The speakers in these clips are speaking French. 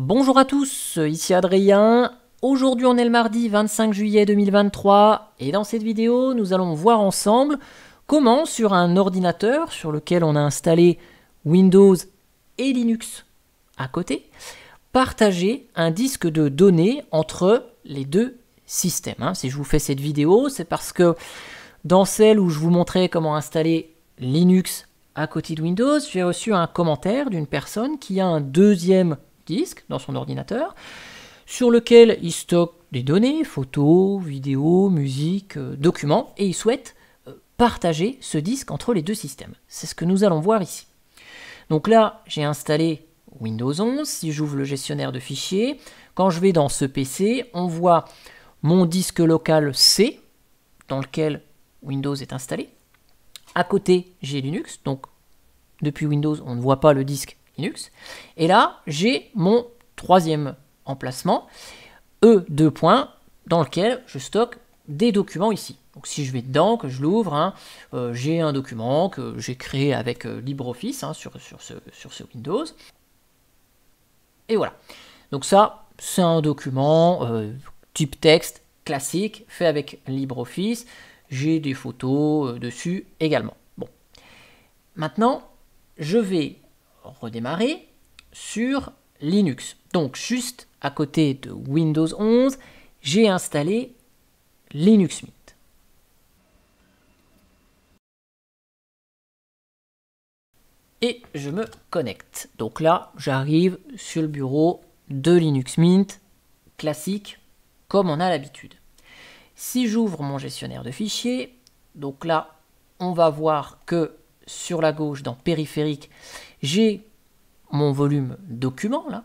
Bonjour à tous, ici Adrien. Aujourd'hui on est le mardi 25 juillet 2023 et dans cette vidéo nous allons voir ensemble comment sur un ordinateur sur lequel on a installé Windows et Linux à côté, partager un disque de données entre les deux systèmes. Si je vous fais cette vidéo, c'est parce que dans celle où je vous montrais comment installer Linux à côté de Windows, j'ai reçu un commentaire d'une personne qui a un deuxième disque dans son ordinateur sur lequel il stocke des données, photos, vidéos, musique, documents, et il souhaite partager ce disque entre les deux systèmes. C'est ce que nous allons voir ici. Donc là, j'ai installé Windows 11. Si j'ouvre le gestionnaire de fichiers, quand je vais dans ce PC, on voit mon disque local C, dans lequel Windows est installé. À côté, j'ai Linux, donc depuis Windows, on ne voit pas le disque Linux. Et là, j'ai mon troisième emplacement, E2, dans lequel je stocke des documents ici. Donc si je vais dedans, que je l'ouvre, j'ai un document que j'ai créé avec LibreOffice sur ce Windows. Et voilà. Donc ça, c'est un document type texte classique, fait avec LibreOffice. J'ai des photos dessus également. Bon. Maintenant, je vais redémarrer sur Linux. Donc, juste à côté de Windows 11, j'ai installé Linux Mint. Et je me connecte. Donc là, j'arrive sur le bureau de Linux Mint, classique, comme on a l'habitude. Si j'ouvre mon gestionnaire de fichiers, donc là, on va voir que sur la gauche, dans périphérique, j'ai mon volume document, là,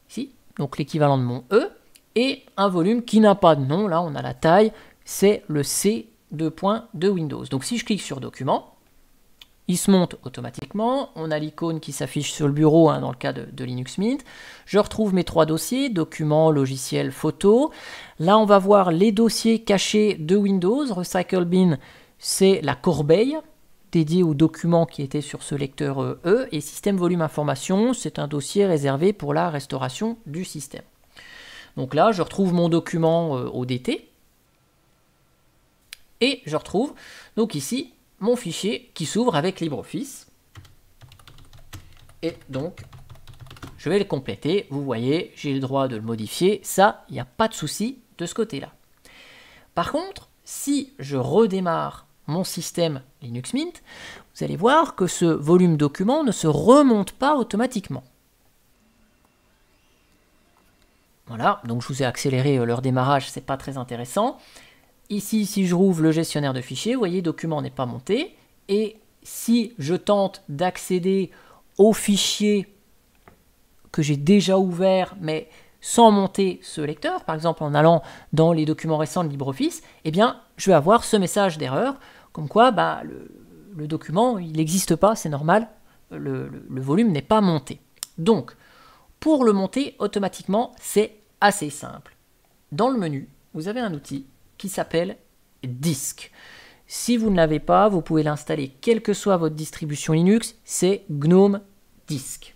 ici, donc l'équivalent de mon E, et un volume qui n'a pas de nom, là, on a la taille, c'est le C2 de Windows. Donc si je clique sur document, il se monte automatiquement, on a l'icône qui s'affiche sur le bureau, dans le cas de Linux Mint. Je retrouve mes trois dossiers, documents, logiciels, photos. Là, on va voir les dossiers cachés de Windows. Recycle Bin, c'est la corbeille dédiée aux documents qui étaient sur ce lecteur E. Et Système Volume Information, c'est un dossier réservé pour la restauration du système. Donc là, je retrouve mon document ODT. Et je retrouve, donc ici, mon fichier qui s'ouvre avec LibreOffice. Et donc, je vais le compléter. Vous voyez, j'ai le droit de le modifier. Ça, il n'y a pas de souci de ce côté-là. Par contre, si je redémarre mon système Linux Mint, vous allez voir que ce volume document ne se remonte pas automatiquement. Voilà, donc je vous ai accéléré leur démarrage, c'est pas très intéressant. Ici, si je rouvre le gestionnaire de fichiers, vous voyez, document n'est pas monté. Et si je tente d'accéder au fichier que j'ai déjà ouvert, mais sans monter ce lecteur, par exemple en allant dans les documents récents de LibreOffice, eh bien, je vais avoir ce message d'erreur, comme quoi le document, il n'existe pas, c'est normal, le volume n'est pas monté. Donc, pour le monter automatiquement, c'est assez simple. Dans le menu, vous avez un outil qui s'appelle Disk. Si vous ne l'avez pas, vous pouvez l'installer quelle que soit votre distribution Linux, c'est GNOME Disk.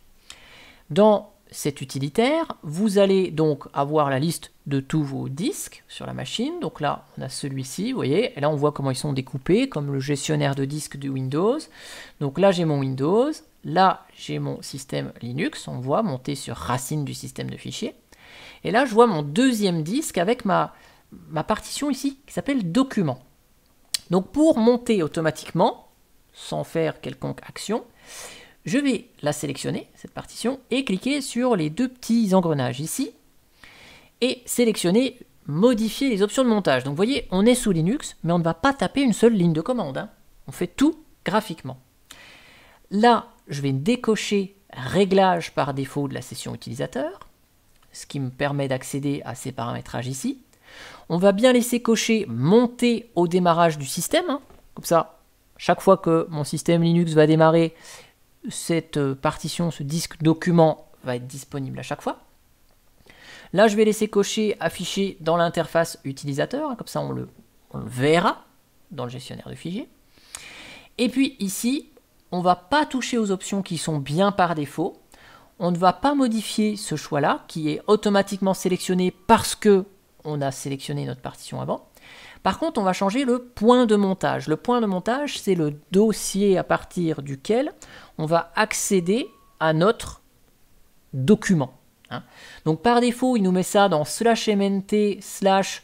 Dans cet utilitaire, vous allez donc avoir la liste de tous vos disques sur la machine. Donc là, on a celui-ci, vous voyez, et là on voit comment ils sont découpés, comme le gestionnaire de disques de Windows. Donc là, j'ai mon Windows, là, j'ai mon système Linux, on voit monté sur racine du système de fichiers. Et là, je vois mon deuxième disque avec ma partition ici qui s'appelle document. Donc pour monter automatiquement, sans faire quelconque action, je vais la sélectionner, cette partition, et cliquer sur les deux petits engrenages ici, et sélectionner modifier les options de montage. Donc vous voyez, on est sous Linux, mais on ne va pas taper une seule ligne de commande. On fait tout graphiquement. Là, je vais décocher réglage par défaut de la session utilisateur, ce qui me permet d'accéder à ces paramétrages ici. On va bien laisser cocher monter au démarrage du système. Comme ça, chaque fois que mon système Linux va démarrer, cette partition, ce disque document va être disponible à chaque fois. Là, je vais laisser cocher afficher dans l'interface utilisateur. Comme ça, on le verra dans le gestionnaire de fichiers. Et puis ici, on ne va pas toucher aux options qui sont bien par défaut. on ne va pas modifier ce choix-là, qui est automatiquement sélectionné parce que on a sélectionné notre partition avant. Par contre, on va changer le point de montage. Le point de montage, c'est le dossier à partir duquel on va accéder à notre document. Donc par défaut, il nous met ça dans /mnt/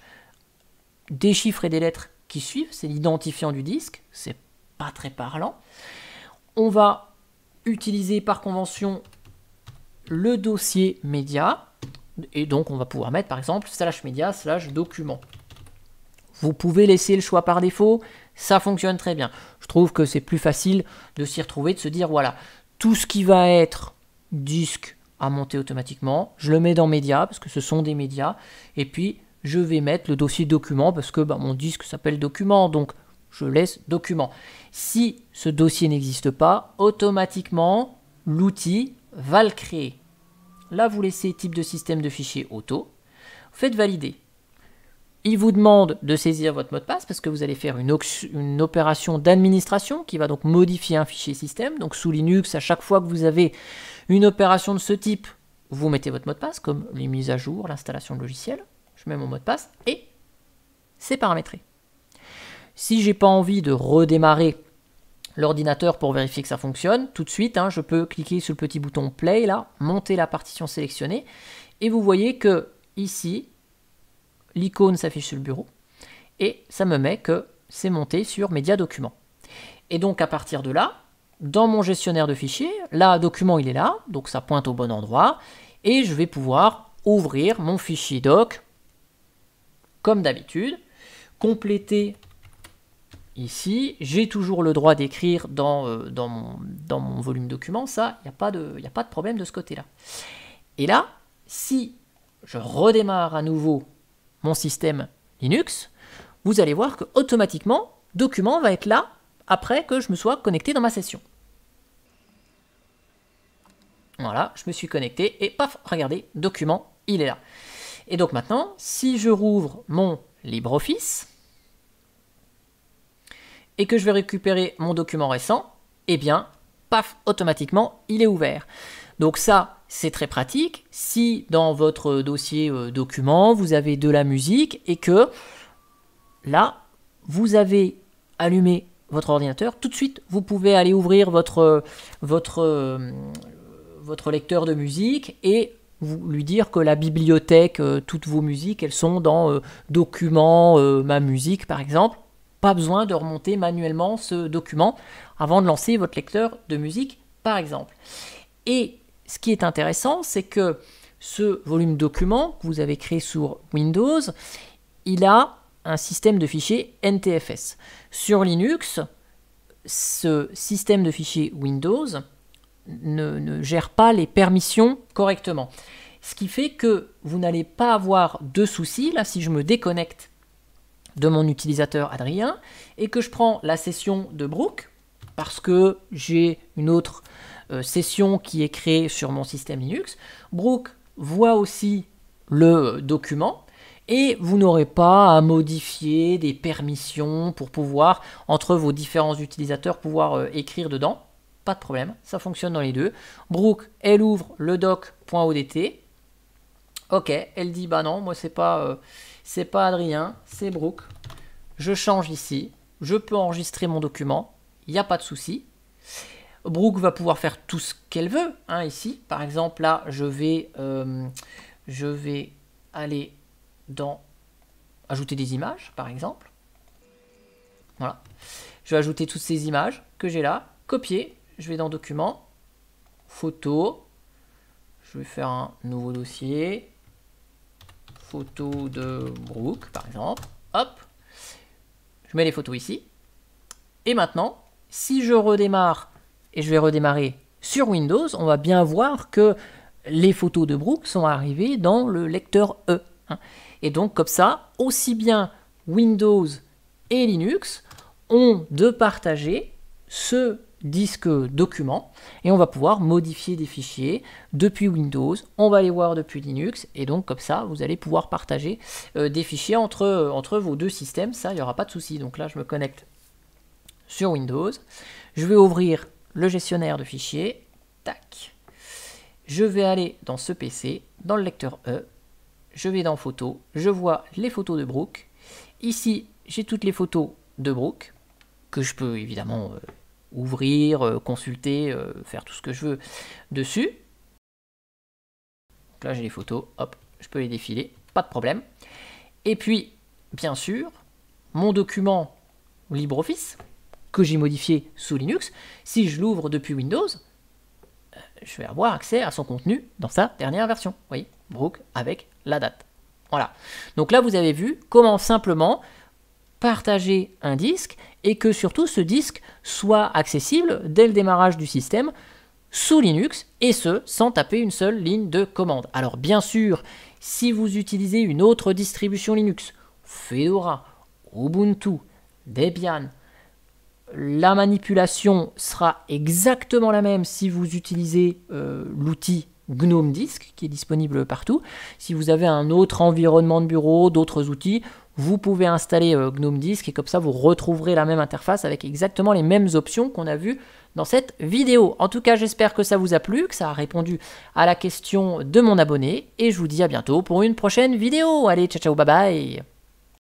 des chiffres et des lettres qui suivent, c'est l'identifiant du disque, c'est pas très parlant. On va utiliser par convention le dossier média, et donc on va pouvoir mettre par exemple /média /document. Vous pouvez laisser le choix par défaut, ça fonctionne très bien. Je trouve que c'est plus facile de s'y retrouver, de se dire voilà, tout ce qui va être disque à monter automatiquement, je le mets dans médias parce que ce sont des médias, et puis je vais mettre le dossier document parce que mon disque s'appelle document, donc je laisse document. Si ce dossier n'existe pas, automatiquement l'outil va le créer. Là, vous laissez type de système de fichier auto, faites valider. Il vous demande de saisir votre mot de passe parce que vous allez faire une opération d'administration qui va donc modifier un fichier système. Donc sous Linux, à chaque fois que vous avez une opération de ce type, vous mettez votre mot de passe, comme les mises à jour, l'installation de logiciel. Je mets mon mot de passe et c'est paramétré. Si j'ai pas envie de redémarrer l'ordinateur pour vérifier que ça fonctionne, tout de suite, je peux cliquer sur le petit bouton Play, là, monter la partition sélectionnée, et vous voyez que ici, l'icône s'affiche sur le bureau, et ça me met que c'est monté sur Média Documents. Et donc à partir de là, dans mon gestionnaire de fichiers, là, document, il est là, donc ça pointe au bon endroit, et je vais pouvoir ouvrir mon fichier doc, comme d'habitude, compléter ici, j'ai toujours le droit d'écrire dans mon volume document, ça, il n'y a pas de problème de ce côté-là. Et là, si je redémarre à nouveau mon système Linux, vous allez voir que automatiquement, document va être là après que je me sois connecté dans ma session. Voilà, je me suis connecté et paf, regardez, document, il est là. Et donc maintenant, si je rouvre mon LibreOffice et que je vais récupérer mon document récent, eh bien, paf, automatiquement, il est ouvert. Donc ça, c'est très pratique. Si dans votre dossier document, vous avez de la musique et que là, vous avez allumé votre ordinateur, tout de suite, vous pouvez aller ouvrir votre lecteur de musique et vous lui dire que la bibliothèque, toutes vos musiques, elles sont dans documents, ma musique par exemple. Pas besoin de remonter manuellement ce document avant de lancer votre lecteur de musique par exemple. Et ce qui est intéressant, c'est que ce volume document que vous avez créé sur Windows, il a un système de fichiers NTFS. Sur Linux, ce système de fichiers Windows ne gère pas les permissions correctement. Ce qui fait que vous n'allez pas avoir de soucis. Là, si je me déconnecte de mon utilisateur Adrien et que je prends la session de Brooke, parce que j'ai une autre session qui est créée sur mon système Linux, Brooke voit aussi le document et vous n'aurez pas à modifier des permissions pour pouvoir, entre vos différents utilisateurs, pouvoir écrire dedans. Pas de problème, ça fonctionne dans les deux. Brooke, elle ouvre le doc.odt. Ok, elle dit bah non, moi c'est pas Adrien, c'est Brooke. Je change ici, je peux enregistrer mon document, il n'y a pas de souci. Brooke va pouvoir faire tout ce qu'elle veut. Ici, par exemple, là, je vais aller dans ajouter des images, par exemple. Voilà. Je vais ajouter toutes ces images que j'ai là, copier. Je vais dans Documents, Photo. Je vais faire un nouveau dossier. Photo de Brooke, par exemple. Hop. Je mets les photos ici. Et maintenant, si je redémarre, et je vais redémarrer sur Windows, on va bien voir que les photos de Brooke sont arrivées dans le lecteur E. Et donc, comme ça, aussi bien Windows et Linux ont de partager ce disque document et on va pouvoir modifier des fichiers depuis Windows, on va les voir depuis Linux et donc comme ça vous allez pouvoir partager des fichiers entre vos deux systèmes, ça il n'y aura pas de souci. Donc là je me connecte sur Windows, je vais ouvrir le gestionnaire de fichiers, tac, je vais aller dans ce PC, dans le lecteur E, je vais dans Photos, je vois les photos de Brooke. Ici, j'ai toutes les photos de Brooke, que je peux évidemment ouvrir, consulter, faire tout ce que je veux dessus. Donc là, j'ai les photos, hop, je peux les défiler, pas de problème. Et puis, bien sûr, mon document LibreOffice, que j'ai modifié sous Linux, si je l'ouvre depuis Windows, je vais avoir accès à son contenu dans sa dernière version. Vous voyez, Brooke avec la date. Voilà. Donc là, vous avez vu comment simplement partager un disque et que surtout ce disque soit accessible dès le démarrage du système sous Linux, et ce, sans taper une seule ligne de commande. Alors bien sûr, si vous utilisez une autre distribution Linux, Fedora, Ubuntu, Debian, la manipulation sera exactement la même si vous utilisez l'outil GNOME Disk qui est disponible partout. Si vous avez un autre environnement de bureau, d'autres outils, vous pouvez installer GNOME Disk et comme ça vous retrouverez la même interface avec exactement les mêmes options qu'on a vues dans cette vidéo. En tout cas, j'espère que ça vous a plu, que ça a répondu à la question de mon abonné et je vous dis à bientôt pour une prochaine vidéo. Allez, ciao ciao, bye bye.